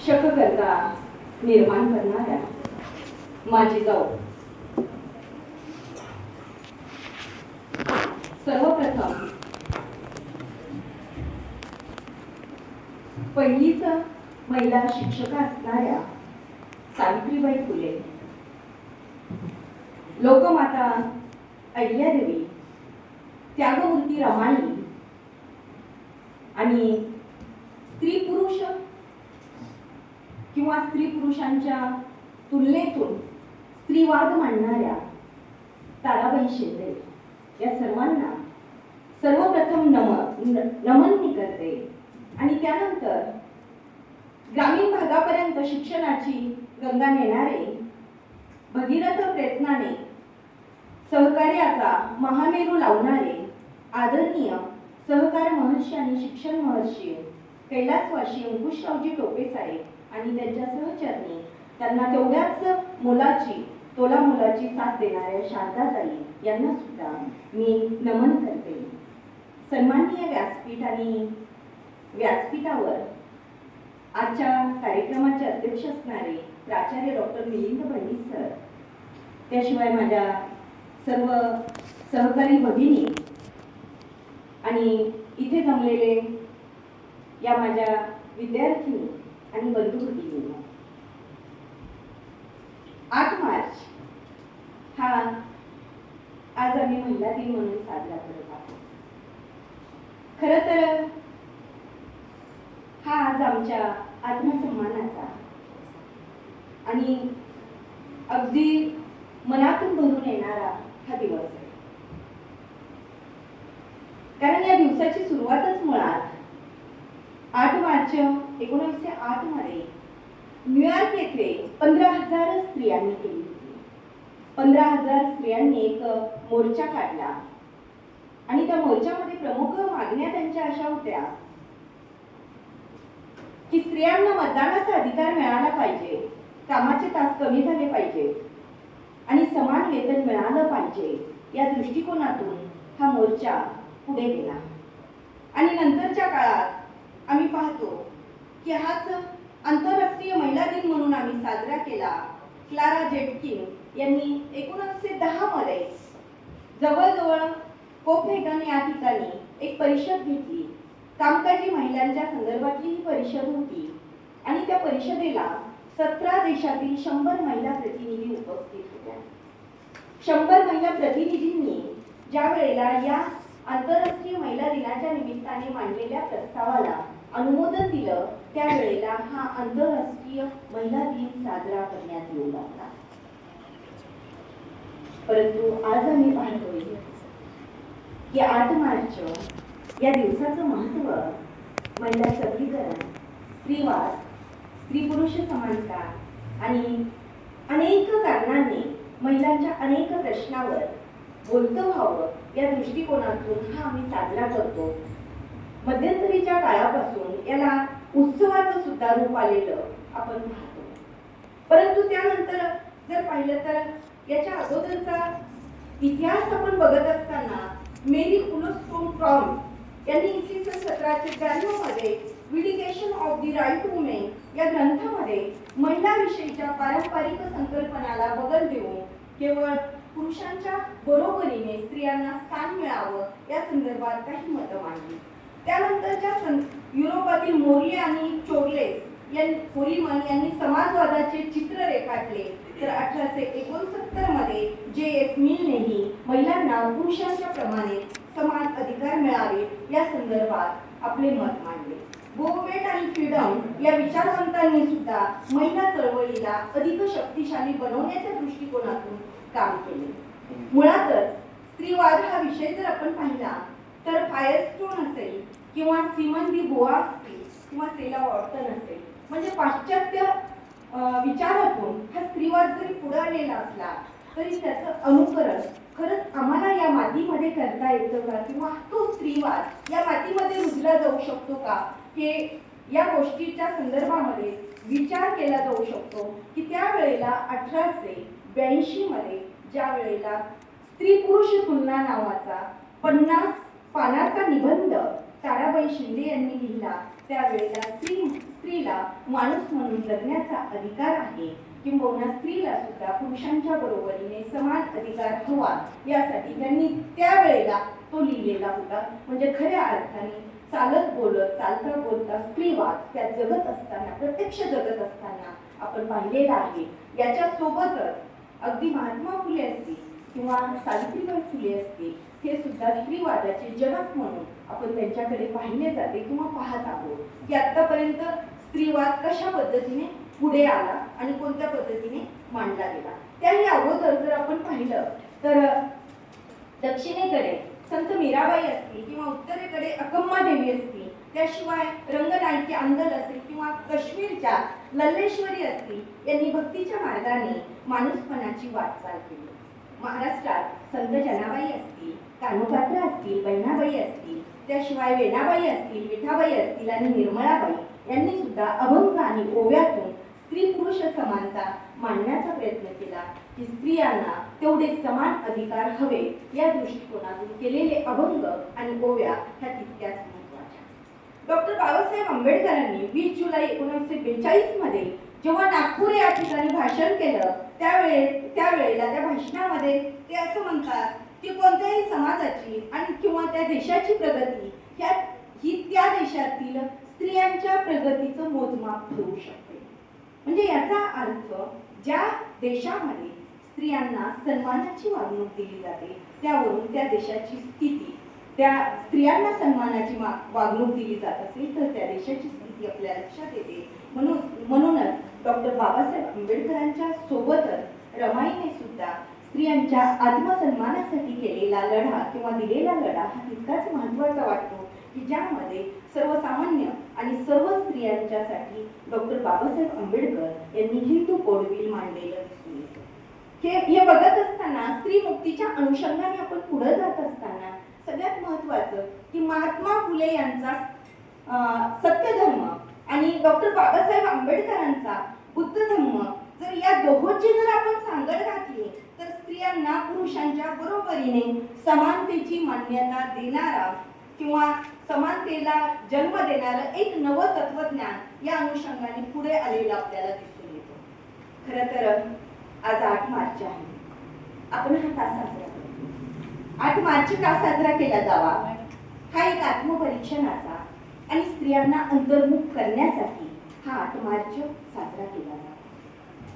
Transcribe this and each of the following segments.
शककर्ता निर्माण करणाऱ्या माझी जाऊ, सर्वप्रथम पहिलीच महिला शिक्षका असणाऱ्या सावित्रीबाई फुले, लोकमाता अहिल्यादेवी, त्यागमूर्ती रमाई आणि स्त्री पुरुष किंवा स्त्री पुरुषांच्या तुलनेतून स्त्रीवाद मांडणाऱ्या ताराबाई शिंदे या सर्वांना सर्वप्रथम नमन मी करते. आणि त्यानंतर ग्रामीण भागापर्यंत शिक्षणाची गंगा नेणारे भगीरथ प्रयत्नाने सहकार्याचा महामेरू लावणारे आदरणीय सहकार महर्षी आणि शिक्षण महर्षी कैलासवासी अंकुशरावजी टोपे साहेब आणि त्यांच्या सहचरणी, त्यांना तेवढ्याच मुलाची साथ देणाऱ्या शारदाताई यांना सुद्धा मी नमन करते. सन्माननीय व्यासपीठ आणि व्यासपीठावर आजच्या कार्यक्रमाचे अध्यक्ष असणारे प्राचार्य डॉक्टर मिलिंद पंडित सर, त्याशिवाय माझ्या सर्व सहकारी भगिनी आणि इथे जमलेले या माझ्या विद्यार्थिनी आणि बंधू भगिनी, 8 मार्च हा आज आम्ही महिला दिन म्हणून साजरा करत आहोत. खरं तर हा आज आमच्या आत्मसन्मानाचा आणि अगदी मनातून भरून येणारा हा दिवस आहे. कारण या दिवसाची सुरुवातच मुळात 8 मार्च 1908 मध्ये न्यूयॉर्क येथे 15,000 स्त्रियांनी केली होती. 15,000 स्त्रियांनी एक मोर्चा काढला आणि त्या मोर्चामध्ये प्रमुख मागण्या त्यांच्या अशा होत्या की स्त्रियांना मतदानाचा अधिकार मिळाला पाहिजे, कामाचे तास कमी झाले पाहिजे आणि समान वेतन मिळालं पाहिजे. या दृष्टिकोनातून हा मोर्चा पुढे गेला. आणि नंतरच्या काळात आम्ही पाहतो की हाच आंतरराष्ट्रीय महिला दिन म्हणून आम्ही साजरा केला. क्लारा झेटकिन यांनी 1910 मध्ये जवळजवळ कोपेनहेगन या ठिकाणी एक परिषद घेतली. कामकाजी महिलांच्या संदर्भातली ही परिषद होती आणि त्या परिषदेला 17 देशातील 100 महिला प्रतिनिधी उपस्थित होत्या. 100 महिला प्रतिनिधींनी ज्या वेळेला या आंतरराष्ट्रीय महिला दिनाच्या निमित्ताने मांडलेल्या प्रस्तावाला अनुमोदन दिलं, त्यावेळेला हा आंतरराष्ट्रीय महिला दिन साजरा करण्यात येऊ लागला. परंतु आज आम्ही पाहतोय की 8 मार्च या दिवसाचं महत्त्व महिला सबलीकरण, स्त्रीवाद, स्त्री पुरुष समानता आणि अनेक कारणांनी महिलांच्या अनेक प्रश्नावर बोलतं व्हावं या दृष्टिकोनातून हा आम्ही साजरा करतो. मध्यंतरीच्या काळापासून याला उत्सवाचं सुद्धा रूप आलेलं आपण पाहतो. परंतु त्यानंतर जर पाहिलं तर याच्या अगोदरचा इतिहास आपण बघत असताना मेरी वुलस्टोनक्रॉफ्ट यांनी इसवी सन 1792 मध्ये vindication of the right to women या ग्रंथामध्ये महिलांविषयीच्या पारंपरिक संकल्पनाला बगल देऊन केवळ पुरुषांच्या बरोबरीने स्त्रियांना स्थान मिळावं या संदर्भात काही मतं मांडली. त्यानंतरच्या युरोपातील मोर्ले आणि कोरीमन यांनी समाजवादाचे चित्र रेखाटले. तर 1869 मध्ये जे.एस. मिलनेही महिलांना पुरुषांच्या प्रमाणे समान अधिकार मिळावे या संदर्भात आपले मत मांडले. बोवेट आणि फ्रीडम या विचारवंतांनी सुद्धा महिला चळवळीला अधिक शक्तिशाली बनवण्याच्या दृष्टिकोनातून काम केले. मुळातच स्त्रीवाद हा विषय जर आपण पाहिला तर फायरस्टोन असेल किंवा सिमन दी बोआर असतील किंवा सेला वॉटसन असेल, म्हणजे पाश्चात्य विचारातून हा स्त्रीवाद जरी पुढे आलेला असला तरी त्याचं अनुकरण खरंच आम्हाला या मातीमध्ये करता येतं का, किंवा तो स्त्रीवाद या मातीमध्ये रुजला जाऊ शकतो का, हे या गोष्टीच्या संदर्भामध्ये विचार केला जाऊ शकतो. की त्यावेळेला 1882 मध्ये ज्या वेळेला स्त्री पुरुष तुलना नावाचा 50 पानाचा निबंध ताराबाई शिंदे यांनी लिहिला, त्यावेळेला स्त्रीला माणूस म्हणून जगण्याचा अधिकार आहे, किंबहुना स्त्रीला सुद्धा पुरुषांच्या बरोबरीने समान अधिकार हवा, यासाठी त्यांनी त्यावेळेला तो लिहिलेला होता. म्हणजे खऱ्या अर्थाने चालत बोलत चालता बोलता स्त्रीवाद त्या जगत असताना, प्रत्यक्ष जगत असताना आपण पाहिलेला आहे. याच्या सोबतच अगदी महात्मा फुले असतील किंवा सावित्रीबाई फुले असतील, हे सुद्धा स्त्रीवादाचे जनक म्हणून आपण त्यांच्याकडे पाहिले जाते किंवा पाहत आहोत की आतापर्यंत स्त्रीवाद कशा पद्धतीने पुढे आला आणि कोणत्या पद्धतीने मांडला गेला. त्याही अगोदर जर आपण पाहिलं तर दक्षिणेकडे संत मीराबाई असतील किंवा उत्तरेकडे अकम्मा देवी असतील, त्याशिवाय रंगनायकी अंदल असेल किंवा काश्मीरच्या लल्लेश्वरी असतील, यांनी भक्तीच्या मार्गाने माणूसपणाची वाटचाल केली. महाराष्ट्रात संत जनाबाई असतील, कान्होपात्रा असतील, बहिणाबाई असतील, त्याशिवाय वेणाबाई असतील, विठाबाई असतील आणि निर्मळाबाई यांनी सुद्धा अभंग आणि ओव्यातून स्त्री पुरुष समानता मांडण्याचा प्रयत्न केला की स्त्रियांना तेवढे समान अधिकार हवे, या दृष्टिकोनातून केलेले अभंग आणि ओव्या ह्या तितक्याच महत्त्वाच्या. डॉक्टर बाबासाहेब आंबेडकरांनी 20 जुलै 1942 मध्ये जेव्हा नागपूर या ठिकाणी भाषण केलं, त्यावेळेला त्या भाषणामध्ये ते असं म्हणतात की कोणत्याही समाजाची आणि किंवा त्या देशाची प्रगती ही त्या देशातील स्त्रियांच्या प्रगतीचं मोजमाप ठरू शकते. म्हणजे याचा अर्थ ज्या देशामध्ये स्त्रियांना सन्मानाची वागणूक दिली जाते, त्यावरून त्या देशाची स्थिती, त्या स्त्रियांना सन्मानाची वागणूक दिली जात असेल तर त्या देशाची स्थिती आपल्या लक्षात येते. म्हणूनच डॉक्टर बाबासाहेब आंबेडकरांच्या सोबतच रमाईने सुद्धा स्त्रियांच्या आत्मसन्मानासाठी केलेला लढा किंवा दिलेला लढा हा तितकाच महत्त्वाचा वाटतो की ज्यामध्ये सर्वसामान्य आणि सर्व स्त्रियांच्यासाठी डॉक्टर बाबासाहेब आंबेडकर यांनी हिंदू कोड बिल मांडलेलं दिसून येतं. हे बघत असताना स्त्री मुक्तीच्या अनुषंगाने आपण पुढे जात असताना सगळ्यात महत्त्वाचं की महात्मा फुले यांचा सत्यधर्म आणि डॉक्टर बाबासाहेब आंबेडकरांचा बुद्ध धर्म, जर या दोहोंची जर आपण सांगड घातली तर स्त्रियांना पुरुषांच्या बरोबरीने समानतेची मान्यता देणारा किंवा समानतेला जन्म देणारं एक नवं तत्वज्ञान या अनुषंगाने पुढे आलेलं आपल्याला दिसून येतं. खरं तर आज 8 मार्च आहे. आपण हा का साजरा करतो? 8 मार्च का साजरा केला जावा? हा एक आत्मपरीक्षणाचा आणि स्त्रियांना अंतर्मुख करण्यासाठी हा 8 मार्च साजरा केला जातो.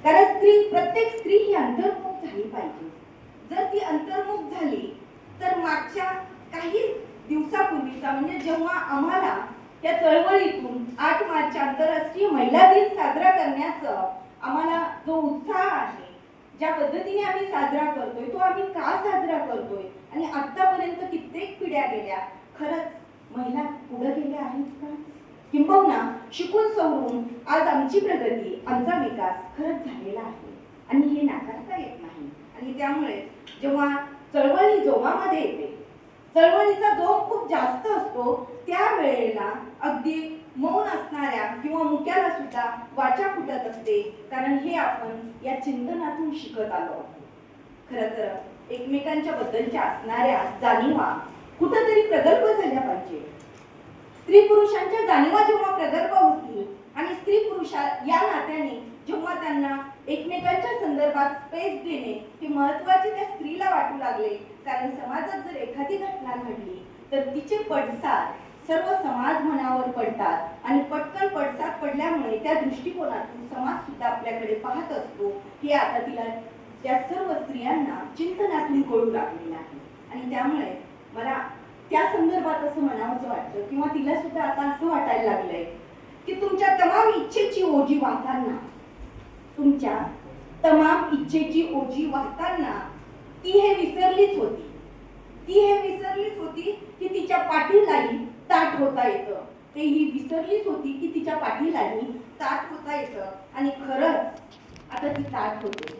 कारण प्रत्येक स्त्री ही अंतर्मुख झाली पाहिजे. जर ती अंतर्मुख झाली तर मागच्या काही दिवसापूर्वीचा म्हणजे जेव्हा आम्हाला त्या चळवळीतून 8 मार्च आंतरराष्ट्रीय महिला दिन साजरा करण्याचा आम्हाला जो उत्साह आहे, ज्या पद्धतीने आम्ही साजरा करतोय, तो आम्ही का साजरा करतोय आणि आतापर्यंत कित्येक पिढ्या गेल्या, खरंच महिला पुढे गेल्या आहेत का? किंबहुना शिकून सवरून आज आमची प्रगती, आमचा विकास खरंच झालेला आहे आणि हे नाकारता येत नाही. आणि त्यामुळे जेव्हा चळवळी जोमामध्ये येते, चळवळीचा जोम खूप जास्त असतो, त्यावेळेला अगदी मौन असणाऱ्या किंवा मुक्याला सुद्धा वाचा फुटत असते. कारण हे आपण या चिंतनातून शिकत आलो आहोत. खरं तर एकमेकांच्या बद्दलच्या असणाऱ्या जाणीवा कुठंतरी प्रगल्भ झाल्या पाहिजे. स्त्री पुरुषांच्या जाणीवा जेव्हा प्रगल्भ होतील आणि स्त्री पुरुष या नात्याने जेव्हा त्यांना एकमेकांच्या संदर्भात स्पेस देणे हे महत्त्वाचे त्या स्त्रीला वाटू लागले, कारण समाजात जर एखादी घटना घडली तर तिचे पडसाद सर्व समाज मनावर पडतात आणि पटकन पडसाद पडल्यामुळे त्या दृष्टिकोनातून समाज सुद्धा आपल्याकडे पाहत असतो. हे आता तिला त्या सर्व स्त्रियांना चिंतनातून कळू लागलेलं आहे. आणि त्यामुळे मला त्या संदर्भात असं म्हणावंसं वाटतं किंवा तिला सुद्धा आता असं वाटायला लागलंय की तुमच्या तमाम इच्छेची ओझी वाहताना, तुमच्या तमाम इच्छेची ओझी वाहताना ती हे विसरलीच होती की तिच्या पाठीलाही ताट होता येतं. ते ही विसरलीच होती की तिच्या पाठीलाही ताट होता येतं. आणि खरंच आता ती ताट होते,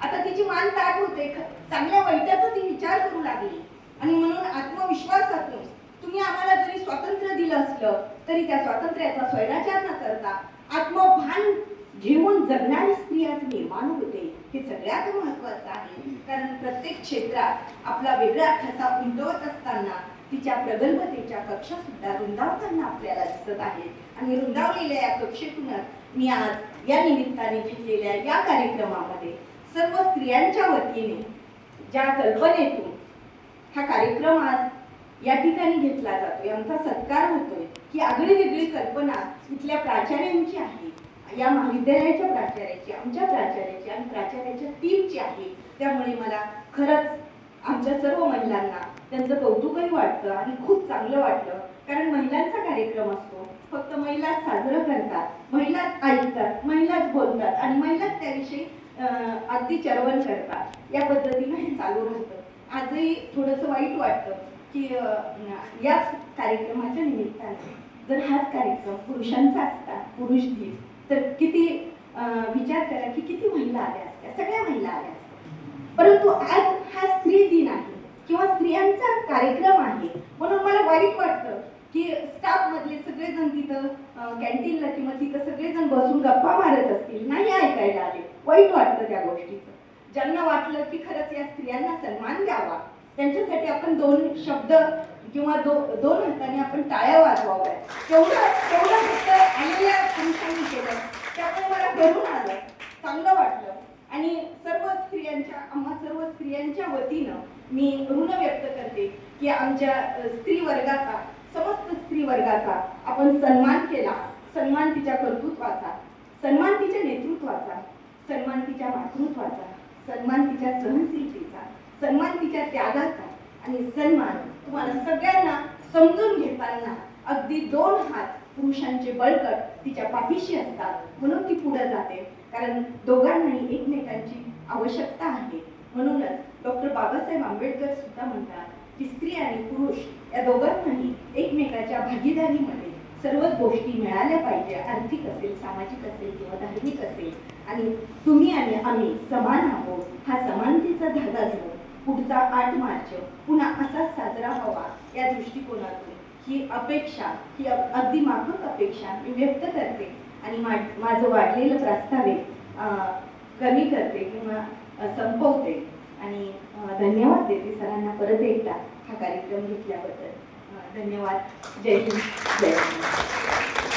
आता तिची मान ताट होते. चांगल्या वाईटाचा ती विचार करू लागली. आणि म्हणून आत्मविश्वासातून तुम्ही आम्हाला जरी स्वातंत्र्य दिलं असलं तरी त्या स्वातंत्र्याचा स्वैराचार न करता आत्मभान घेऊन जगणारी स्त्री आज निर्माण होते हे सगळ्यात महत्वाचं आहे. कारण प्रत्येक क्षेत्रात आपला वेगळा ठसा उमटवत असताना तिच्या प्रगल्भतेच्या कक्षा सुद्धा रुंदावताना आपल्याला दिसत आहेत. आणि रुंदावलेल्या या कक्षेतूनच मी आज या निमित्ताने घेतलेल्या या कार्यक्रमामध्ये सर्व स्त्रियांच्या वतीने ज्या कल्पनेतून हा कार्यक्रम आज या ठिकाणी घेतला जातोय, आमचा सत्कार होतोय, ही आगळी वेगळी कल्पना इथल्या प्राचार्यांची आहे, या महाविद्यालयाच्या प्राचार्याची, आमच्या प्राचार्याची आणि प्राचार्याच्या टीमची आहे. त्यामुळे मला खरंच आमच्या सर्व महिलांना त्यांचं कौतुकही वाटतं आणि खूप चांगलं वाटलं. कारण महिलांचा कार्यक्रम असतो, फक्त महिलाच साजरं करतात, महिलाच ऐकतात, महिलाच बोलतात आणि महिलाच त्याविषयी अगदी चर्वण करतात. या पद्धतीनं हे चालू राहतं. आजही थोडंसं वाईट वाटतं की याच कार्यक्रमाच्या निमित्ताने जर हाच कार्यक्रम पुरुषांचा असता, पुरुष दिन, तर किती विचार करा की किती महिला आल्या असत्या, सगळ्या महिला आल्या असत्या. परंतु आज हा स्त्री दिन आहे किंवा स्त्रियांचा कार्यक्रम आहे, म्हणून मला वाईट वाटतं की स्टाफ मधले सगळेजण तिथं कॅन्टीनला किंवा तिथं सगळेजण बसून गप्पा मारत असतील, नाही ऐकायला आले. वाईट वाटतं त्या गोष्टीचं. ज्यांना वाटलं की खरंच या स्त्रियांना सन्मान द्यावा, त्यांच्यासाठी आपण दोन शब्द किंवा दोन हाताने आपण टाळ्या वाजवाव्या, तेवढं फक्त आलेल्या पुरुषांनी केलं, त्यामुळे मला भरून आलं, चांगलं वाटलं. आणि आम्हा सर्व स्त्रियांच्या वतीनं मी ऋण व्यक्त करते की आमच्या स्त्री वर्गाचा, समस्त स्त्री वर्गाचा आपण सन्मान केला. सन्मान तिच्या कर्तृत्वाचा, सन्मान तिच्या नेतृत्वाचा, सन्मान तिच्या मातृत्वाचा, सन्मान तिच्या सहनशीलतेचा, सन्मान तिच्या त्यागाचा आणि सन्मान तुम्हाला सगळ्यांना समजून घेताना अगदी 2 हात पुरुषांचे बळकट तिच्या पाठीशी असतात, म्हणून ती पुढे जाते. कारण दोघांनाही एकमेकांची आवश्यकता आहे. म्हणूनच डॉक्टर बाबासाहेब आंबेडकर सुद्धा म्हणतात की स्त्री आणि पुरुष या दोघांनाही एकमेकाच्या भागीदारीमध्ये सर्वच गोष्टी मिळाल्या पाहिजे. आर्थिक असेल, सामाजिक असेल किंवा धार्मिक असेल. आणि तुम्ही आणि आम्ही समान आहोत, हा समानतेचा धागा घेऊन पुढचा 8 मार्च पुन्हा असाच साजरा व्हावा या दृष्टिकोनातून ही अपेक्षा, ही अगदी माफक अपेक्षा मी व्यक्त करते आणि माझं वाढलेलं प्रास्ताविक कमी करते किंवा संपवते आणि धन्यवाद देते सरांना परत एकदा हा कार्यक्रम घेतल्याबद्दल. धन्यवाद. जय हिंद, जय हिंद.